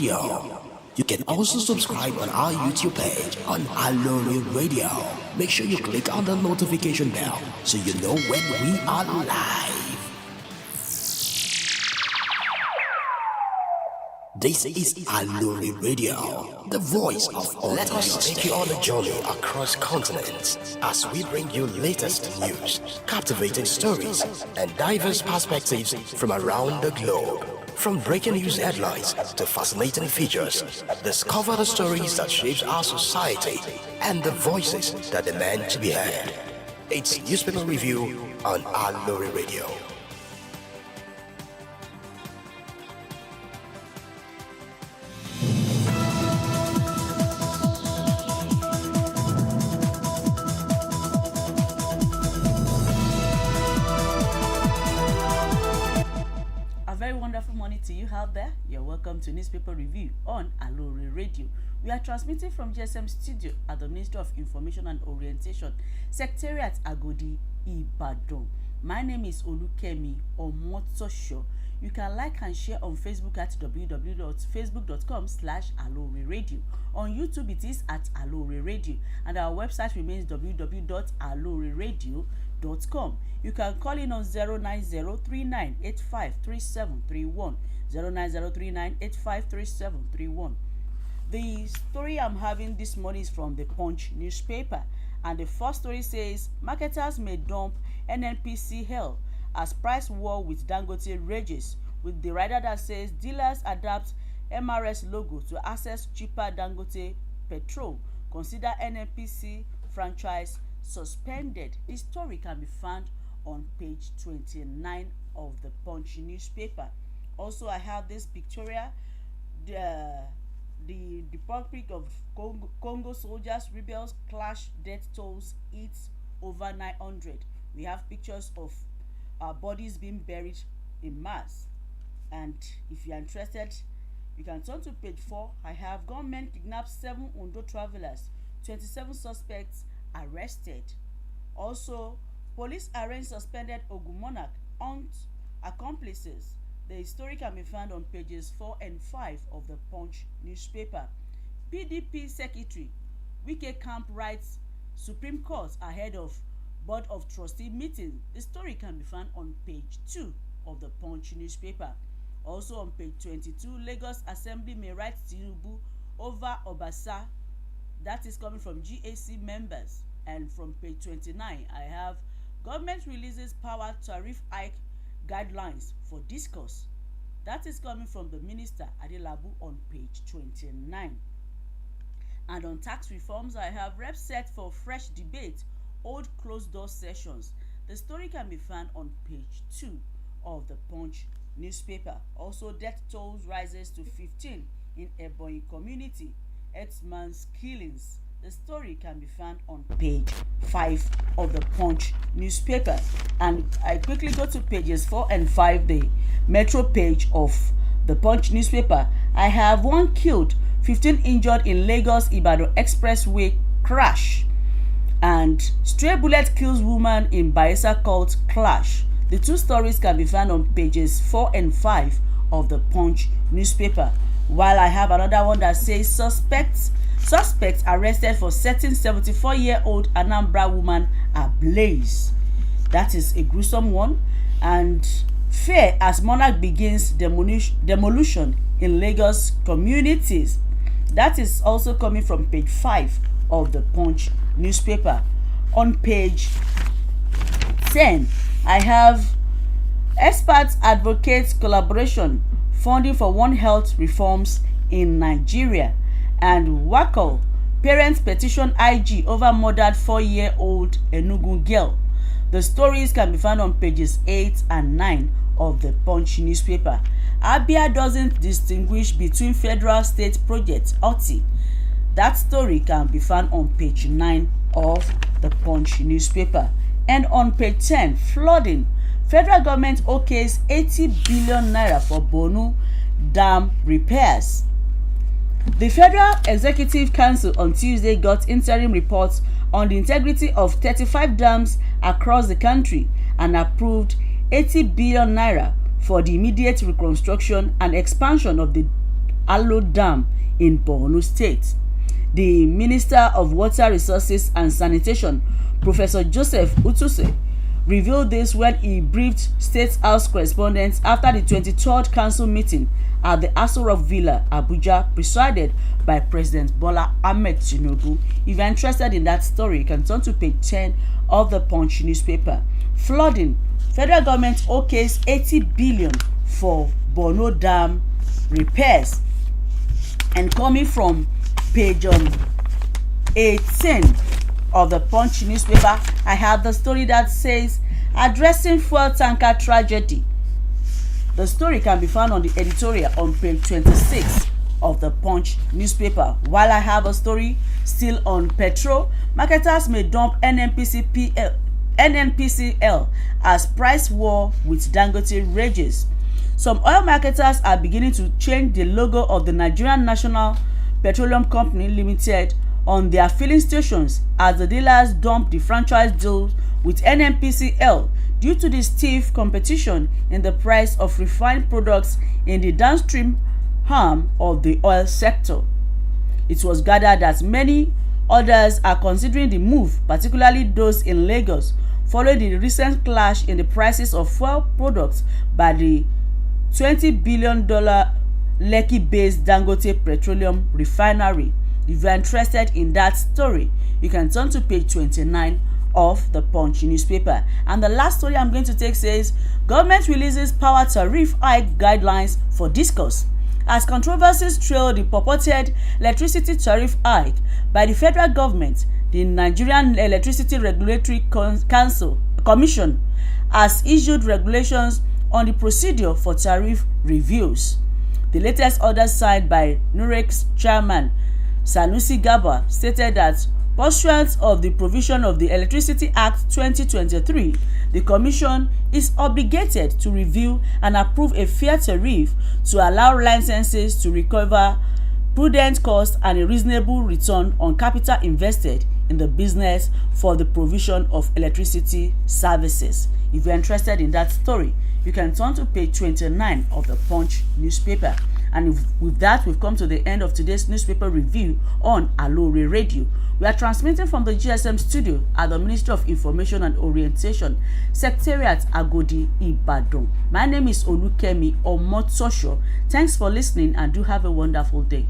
Radio. You can also subscribe on our YouTube page on Aloore Radio. Make sure you click on the notification bell so you know when we are live. This is Aloore Radio, the voice of all. Let us take you on a journey across continents as we bring you latest news, captivating stories, and diverse perspectives from around the globe. From breaking news headlines to fascinating features, discover the stories that shapes our society and the voices that demand to be heard. It's Newspaper Review on Aloore Radio. Wonderful morning to you out there. You're welcome to Newspaper Review on Aloore Radio. We are transmitting from GSM Studio at the Ministry of Information and Orientation, Secretariat Agodi, Ibadan. My name is Olukemi Omotosho. You can like and share on Facebook at www.facebook.com/Aloore Radio. On YouTube it is at Aloore Radio, and our website remains www.alooreradio.com. You can call in on 09039853731, 09039853731. The story I'm having this morning is from the Punch newspaper, and the first story says marketers may dump NNPC hell as price war with Dangote rages, with the rider that says dealers adapt MRS logo to access cheaper Dangote petrol. Consider NNPC franchise suspended. This story can be found on page 29 of the Punch newspaper. Also, I have this pictorial. The Republic of Congo soldiers, rebels clash, death tolls hits over 900. We have pictures of bodies being buried in mass. And if you are interested, you can turn to page 4. I have gunmen kidnapped 7 Ondo travelers, 27 suspects arrested. Also, police arrange suspended Ogun monarch on accomplices. The story can be found on pages 4 and 5 of the Punch newspaper. PDP Secretary Wike Camp writes Supreme Court ahead of Board of Trustee meeting. The story can be found on page 2 of the Punch newspaper. Also on page 22, Lagos Assembly may write Tinubu over Obasa. That is coming from GAC members. And from page 29, I have government releases power tariff hike guidelines for discourse. That is coming from the minister Adelabu on page 29. And on tax reforms, I have reps set for fresh debate, old closed door sessions. The story can be found on page 2 of the Punch newspaper. Also, death tolls rises to 15 in Ebonyi community. Ex-man's killings. The story can be found on page 5 of the Punch newspaper. And I quickly go to pages 4 and 5, the Metro page of the Punch newspaper. I have 1 killed, 15 injured in Lagos Ibadan Expressway crash. And stray bullet kills woman in Bayelsa cult clash. The 2 stories can be found on pages 4 and 5 of the Punch newspaper. While I have another one that says suspects arrested for setting 74-year-old Anambra woman ablaze. That is a gruesome one. And fear as monarch begins demolition in Lagos communities. That is also coming from page 5 of the Punch newspaper. On page 10, I have experts advocate collaboration, funding for One Health reforms in Nigeria. And Wako, parents petition IG over murdered 4-year-old Enugu girl. The stories can be found on pages 8 and 9 of the Punch newspaper. Abia doesn't distinguish between federal state projects, OTI. That story can be found on page 9 of the Punch newspaper. And on page 10, flooding. Federal government okays 80 billion naira for Bonu Dam repairs. The Federal Executive Council on Tuesday got interim reports on the integrity of 35 dams across the country and approved 80 billion naira for the immediate reconstruction and expansion of the Aloore Dam in Borno State. The Minister of Water Resources and Sanitation, Professor Joseph Utuse, revealed this when he briefed State House correspondents after the 23rd Council meeting at the Aloore Villa, Abuja, presided by President Bola Ahmed Tinubu. If you're interested in that story, you can turn to page 10 of the Punch newspaper. Flooding. Federal government okays 80 billion for Borno Dam repairs. And coming from page 18 of the Punch newspaper, I have the story that says, addressing fuel tanker tragedy. The story can be found on the editorial on page 26 of the Punch newspaper. While I have a story still on petrol, marketers may dump NNPCL as price war with Dangote rages. Some oil marketers are beginning to change the logo of the Nigerian National Petroleum Company Limited on their filling stations as the dealers dump the franchise deals with NNPCL due to the stiff competition in the price of refined products in the downstream arm of the oil sector. It was gathered that many others are considering the move, particularly those in Lagos, following the recent clash in the prices of fuel products by the $20 billion Lekki-based Dangote Petroleum Refinery. If you are interested in that story, you can turn to page 29 of the Punch newspaper. And the last story I'm going to take says, government releases power tariff hike guidelines for discourse. As controversies trail the purported electricity tariff hike by the federal government, the Nigerian Electricity Regulatory Commission has issued regulations on the procedure for tariff reviews. The latest order signed by NUREC's chairman, Sanusi Garba, stated that pursuant of the provision of the Electricity Act 2023, the Commission is obligated to review and approve a fair tariff to allow licenses to recover prudent cost and a reasonable return on capital invested in the business for the provision of electricity services. If you're interested in that story, you can turn to page 29 of the Punch newspaper. And with that, we've come to the end of today's newspaper review on Aloore Radio. We are transmitting from the GSM studio at the Ministry of Information and Orientation, Secretariat Agodi, Ibadan. My name is Olukemi Omotosho. Thanks for listening and do have a wonderful day.